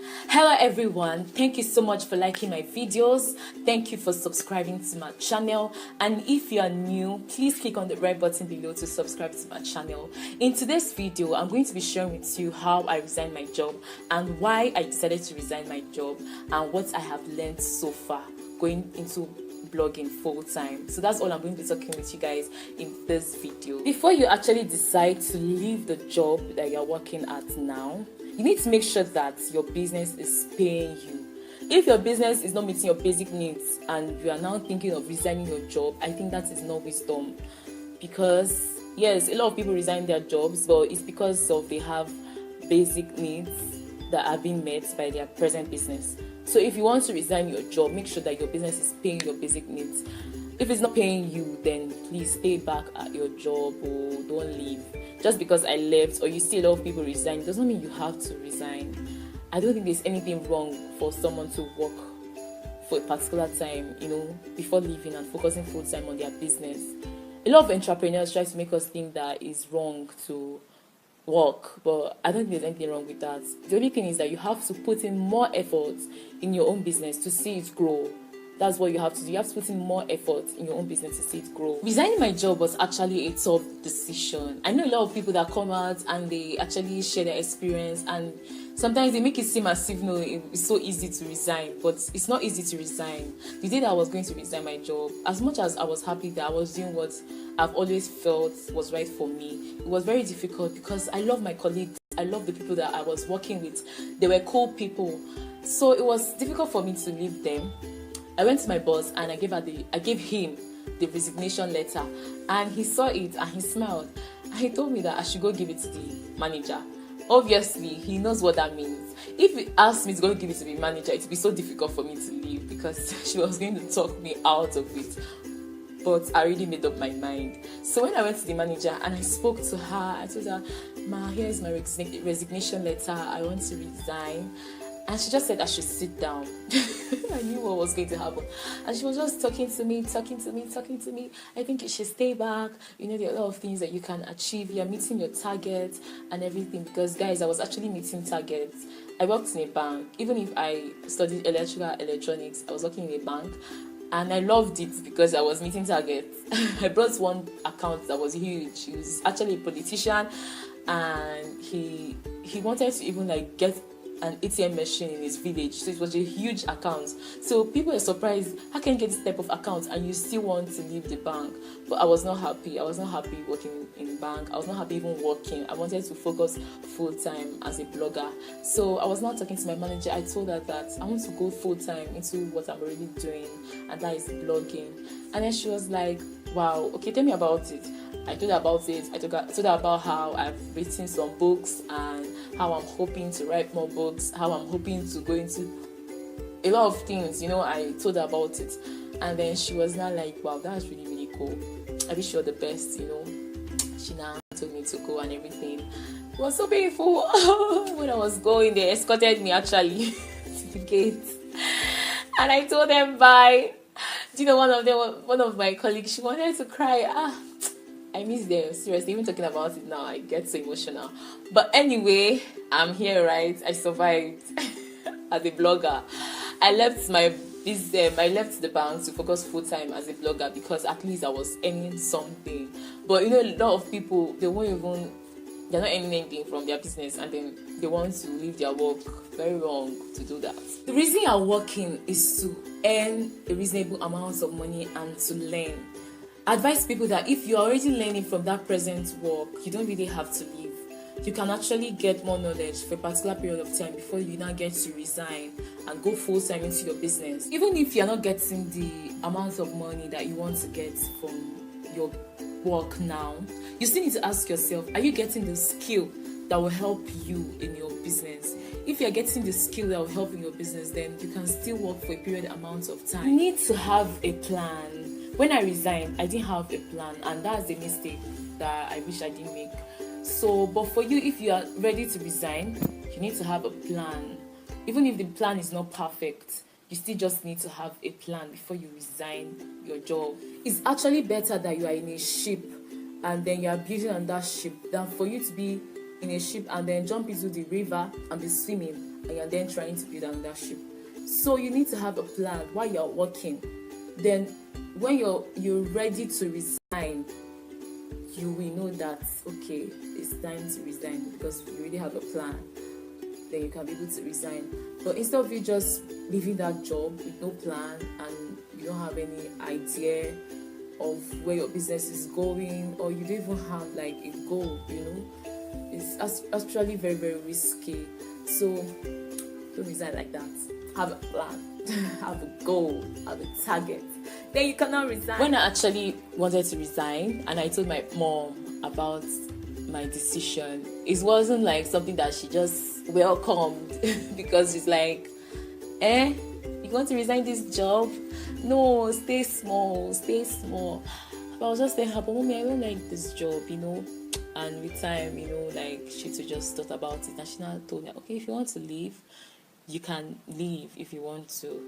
Hello everyone, thank you so much for liking my videos. Thank you for subscribing to my channel, and if you are new, please click on the red button below to subscribe to my channel. In today's video, I'm going to be sharing with you how I resigned my job and why I decided to resign my job and what I have learned so far going into blogging full time. So that's all I'm going to be talking with you guys in this video. Before you actually decide to leave the job that you're working at now, you need to make sure that your business is paying you. If your business is not meeting your basic needs and you are now thinking of resigning your job, I think that is not wisdom. Because yes, a lot of people resign their jobs, but it's because of they have basic needs that are being met by their present business. So if you want to resign your job, make sure that your business is paying your basic needs. If it's not paying you, then please stay back at your job or don't leave. Just because I left or you see a lot of people resign doesn't mean you have to resign. I don't think there's anything wrong for someone to work for a particular time, before leaving and focusing full time on their business. A lot of entrepreneurs try to make us think that it's wrong to work, but I don't think there's anything wrong with that. The only thing is that you have to put in more effort in your own business to see it grow. That's what you have to do. You have to put in more effort in your own business to see it grow. Resigning my job was actually a tough decision. I know a lot of people that come out and they actually share their experience, and sometimes they make it seem as if it's so easy to resign, but it's not easy to resign. The day that I was going to resign my job, as much as I was happy that I was doing what I've always felt was right for me, it was very difficult because I love my colleagues. I love the people that I was working with. They were cool people. So it was difficult for me to leave them. I went to my boss and I gave him the resignation letter, and he saw it and he smiled and he told me that I should go give it to the manager. Obviously, he knows what that means. If he asked me to go give it to the manager, it would be so difficult for me to leave because she was going to talk me out of it. But I already made up my mind. So when I went to the manager and I spoke to her, I told her, "Ma, here is my resignation letter. I want to resign." And she just said I should sit down. I knew what was going to happen. And she was just talking to me. I think you should stay back. There are a lot of things that you can achieve. You're meeting your target and everything. Because, guys, I was actually meeting targets. I worked in a bank. Even if I studied electronics, I was working in a bank. And I loved it because I was meeting targets. I brought one account that was huge. He was actually a politician. And he wanted to even get an ATM machine in his village, so it was a huge account. So people were surprised, how can you get this type of account and you still want to leave the bank? But I was not happy. I was not happy working in bank. I was not happy even working. I wanted to focus full time as a blogger. So I was not talking to my manager. I told her that I want to go full time into what I'm already doing, and that is blogging. And then she was like, "Wow, okay, tell me about it." I told her about it. I told her about how I've written some books and how I'm hoping to write more books, how I'm hoping to go into a lot of things, I told her about it. And then she was now like, "Wow, that's really, really cool. I wish you all the best, She now told me to go and everything. It was so painful. When I was going, they escorted me actually to the gate. And I told them bye. Do you know one of my colleagues, she wanted to cry. I miss them, seriously. Even talking about it now, I get so emotional. But anyway, I'm here, right? I survived as a blogger. I left the bank to focus full time as a blogger because at least I was earning something. But a lot of people, they're not earning anything from their business, and then they want to leave their work. Very wrong to do that. The reason you're working is to earn a reasonable amount of money and to learn. I advise people that if you're already learning from that present work, you don't really have to leave. You can actually get more knowledge for a particular period of time before you now get to resign and go full time into your business. Even if you're not getting the amount of money that you want to get from your work now, you still need to ask yourself, are you getting the skill that will help you in your business? If you're getting the skill that will help in your business, then you can still work for a period amount of time. You need to have a plan. When I resigned, I didn't have a plan, and that's the mistake that I wish I didn't make. So, but for you, if you are ready to resign, you need to have a plan. Even if the plan is not perfect, you still just need to have a plan before you resign your job. It's actually better that you are in a ship and then you are building on that ship than for you to be in a ship and then jump into the river and be swimming and you're then trying to build another ship. So you need to have a plan while you're working. Then when you're ready to resign, you will know that okay, it's time to resign because you already have a plan. Then you can be able to resign. But instead of you just leaving that job with no plan and you don't have any idea of where your business is going, or you don't even have like a goal, it's actually very, very risky. So don't resign like that. Have a plan, have a goal, have a target. Then you cannot resign. When I actually wanted to resign and I told my mom about my decision, it wasn't like something that she just welcomed because she's like, you want to resign this job? No, stay small. But I was just saying, but mommy, I don't like this job, And with time, like she too just thought about it, and she now told me, okay, if you want to leave, you can leave if you want to.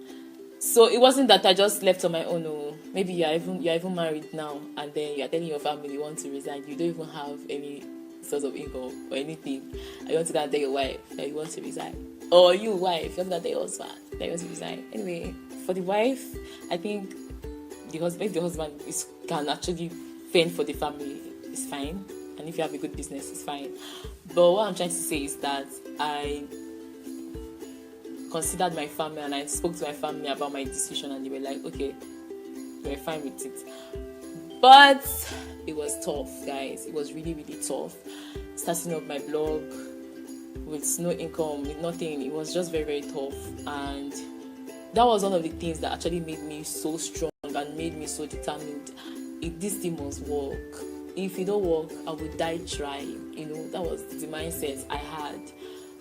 So it wasn't that I just left on my own. Oh, maybe you're even married now, and then you're telling your family you want to resign. You don't even have any source of income or anything. And you want to go and tell your wife that you want to resign, or you wife, you want to tell your husband that you want to resign. Anyway, for the wife, I think the husband can actually fend for the family, it's fine. And if you have a good business, it's fine. But what I'm trying to say is that I considered my family and I spoke to my family about my decision, and they were like, okay, we're fine with it. But it was tough, guys. It was really, really tough. Starting up my blog with no income, with nothing, it was just very, very tough. And that was one of the things that actually made me so strong and made me so determined. If this thing must work, if it don't work, I will die trying. That was the mindset I had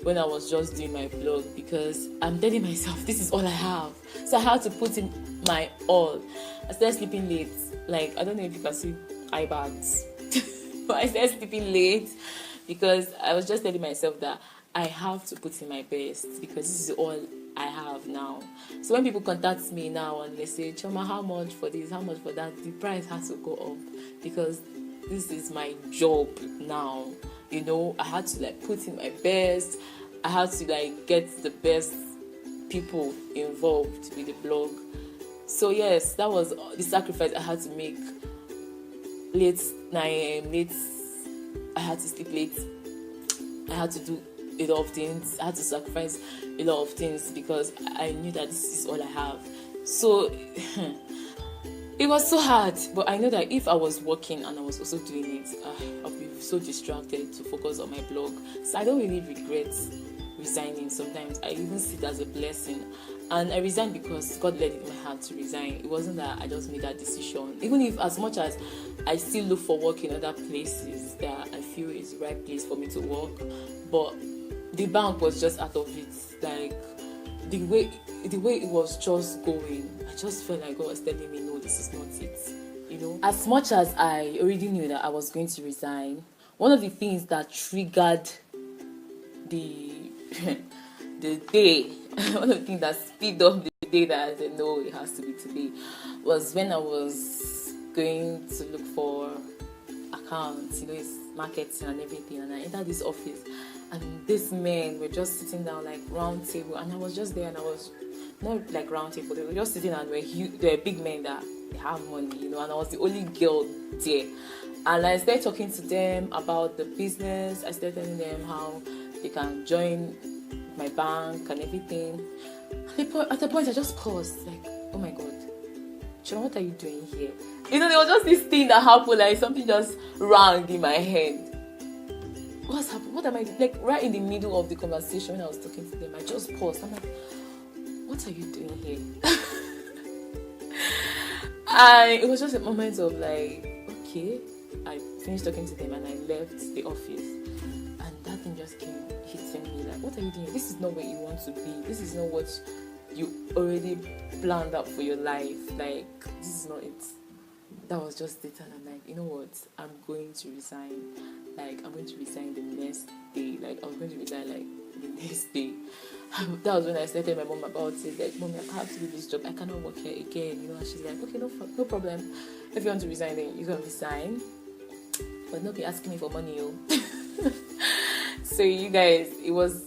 when I was just doing my blog, because I'm telling myself this is all I have. So I had to put in my all. I started sleeping late. Like, I don't know if you can see eye bags. But I started sleeping late because I was just telling myself that I have to put in my best because this is all I have now. So when people contact me now and they say, Chioma, how much for this, how much for that, the price has to go up because this is my job now. I had to put in my best. I had to get the best people involved with the blog. So yes, that was the sacrifice I had to make. Late 9 a.m. I had to sleep late. I had to do a lot of things. I had to sacrifice a lot of things because I knew that this is all I have. So it was so hard, but I know that if I was working and I was also doing it, I'll be so distracted to focus on my blog. So I don't really regret resigning. Sometimes I even see it as a blessing. And I resigned because God led it in my heart to resign. It wasn't that I just made that decision. Even if, as much as I still look for work in other places that I feel is the right place for me to work, but the bank was just out of it. Like the way it was just going, I just felt like God was telling me, no, this is not it. As much as I already knew that I was going to resign, one of the things that triggered the day, one of the things that speed up the day that I said, no, it has to be today, was when I was going to look for accounts, it's marketing and everything, and I entered this office, and these men were just sitting down round table, and I was just there, and I was not round table, they were just sitting, and they were big men that they have money, and I was the only girl there. And I started talking to them about the business. I started telling them how they can join my bank and everything. At the point I just paused, oh my God, Chioma, what are you doing here? There was just this thing that happened, something just rang in my head. What's happened? What am I doing? Right in the middle of the conversation when I was talking to them, I just paused. I'm like, what are you doing here? And it was just a moment of okay. I finished talking to them and I left the office, and that thing just came hitting me what are you doing? This is not where you want to be. This is not what you already planned out for your life. This is not it. That was just it, and I'm like, you know what? I'm going to resign. I'm going to resign the next day. I was going to resign the next day. That was when I started my mom about it. Mommy, I have to do this job. I cannot work here again. And she's like, okay, no problem. If you want to resign, then you can resign. But not be asking me for money, So you guys, it was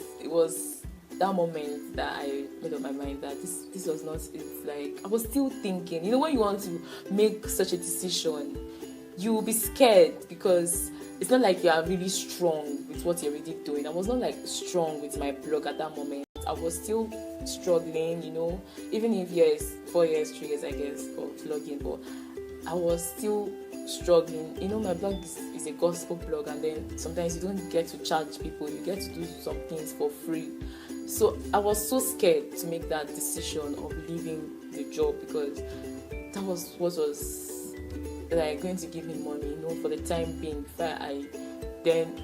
that moment that I made up my mind that this was not it, like I was still thinking. You know, when you want to make such a decision, you will be scared because it's not like you are really strong with what you're already doing. I was not like strong with my blog at that moment. I was still struggling, you know, even if 4 years, 3 years, I guess, of vlogging, but I was still struggling. You know, my blog is a gospel blog, and then sometimes you don't get to charge people, you get to do some things for free. So I was so scared to make that decision of leaving the job because that was what was like going to give me money, you know, for the time being, before I then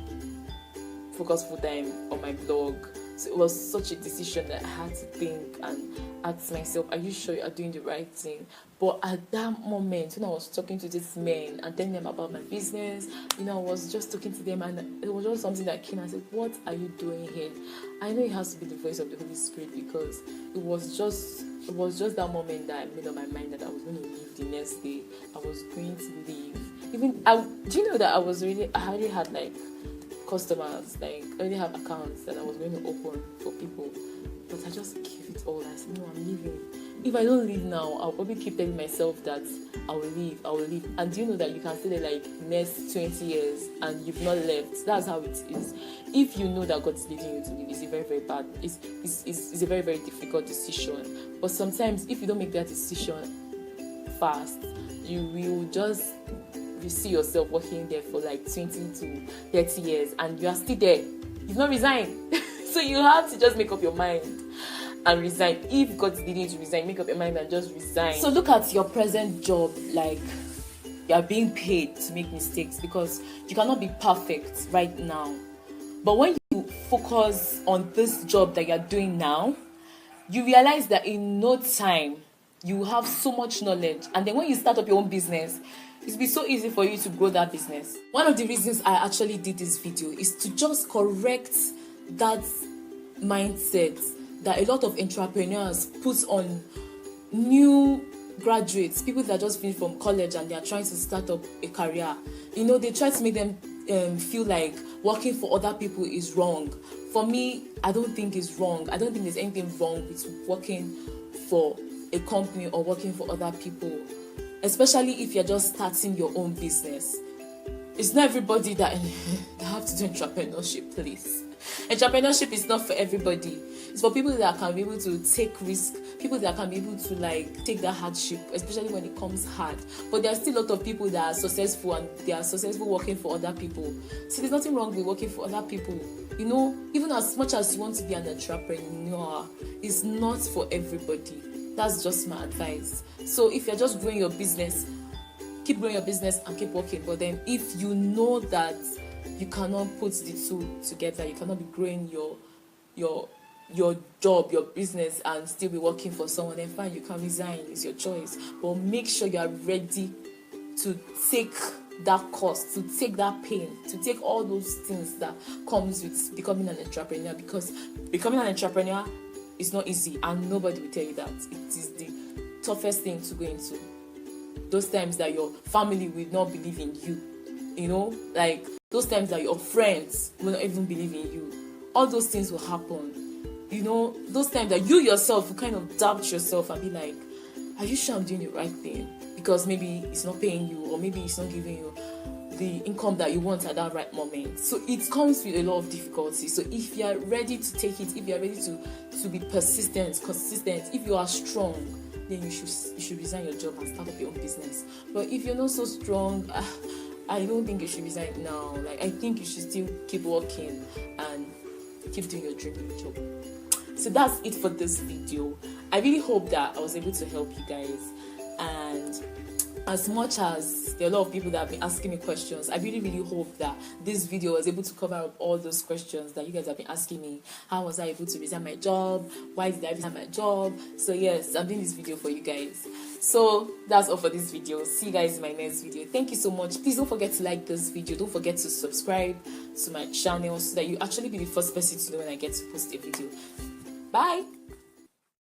focus full time on my blog. So it was such a decision that I had to think and ask myself, are you sure you are doing the right thing? But at that moment, when I was talking to these men and telling them about my business, you know, I was just talking to them, and it was just something that came and I said, what are you doing here? I know it has to be the voice of the Holy Spirit, because it was just that moment that I made up my mind that I was going to leave the next day. I was going to leave. Do you know that I already had like customers, like I already have accounts that I was going to open for people, but I just gave it all. I said, no, I'm leaving. If I don't leave now, I'll probably keep telling myself that I will leave. And do you know that you can stay there like next 20 years and you've not left? That's how it is. If you know that God is leading you to leave, it's a very, very bad, it's a very, very difficult decision. But sometimes if you don't make that decision fast, you see yourself working there for like 20 to 30 years and you are still there. You've not resigned. So you have to just make up your mind and resign. If God's leading you to resign, make up your mind and just resign. So look at your present job like you are being paid to make mistakes, because you cannot be perfect right now. But when you focus on this job that you're doing now, you realize that in no time you have so much knowledge, and then when you start up your own business, it'll be so easy for you to grow that business. One of the reasons I actually did this video is to just correct that mindset that a lot of entrepreneurs put on new graduates, people that just finished from college and they are trying to start up a career. You know, they try to make them feel like working for other people is wrong. For me, I don't think it's wrong. I don't think there's anything wrong with working for a company or working for other people, especially if you're just starting your own business. It's not everybody that have to do entrepreneurship, please. Entrepreneurship is not for everybody. It's for people that can be able to take risk, people that can be able to like take that hardship, especially when it comes hard. But there are still a lot of people that are successful and they are successful working for other people. So there's nothing wrong with working for other people. You know, even as much as you want to be an entrepreneur, it's not for everybody. That's just my advice. So if you're just growing your business, keep growing your business and keep working. But then if you know that you cannot put the two together, you cannot be growing your job, your business, and still be working for someone, then fine, you can resign. It's your choice. But make sure you are ready to take that cost, to take that pain, to take all those things that comes with becoming an entrepreneur, because becoming an entrepreneur is not easy, and nobody will tell you that. It is the toughest thing to go into. Those times that your family will not believe in you, you know, like those times that your friends will not even believe in you. All those things will happen. You know, those times that you yourself will kind of doubt yourself and be like, are you sure I'm doing the right thing? Because maybe it's not paying you, or maybe it's not giving you the income that you want at that right moment. So it comes with a lot of difficulty. So if you are ready to take it, if you are ready to be persistent, consistent, if you are strong, then you should resign your job and start up your own business. But if you're not so strong, I don't think you should resign now. Like, I think you should still keep working and keep doing your dream job. So that's it for this video. I really hope that I was able to help you guys. And as much as there are a lot of people that have been asking me questions, I really, really hope that this video was able to cover up all those questions that you guys have been asking me. How was I able to resign my job? Why did I resign my job? So yes, I'm doing this video for you guys. So that's all for this video. See you guys in my next video. Thank you so much. Please don't forget to like this video. Don't forget to subscribe to my channel so that you actually be the first person to know when I get to post a video. Bye.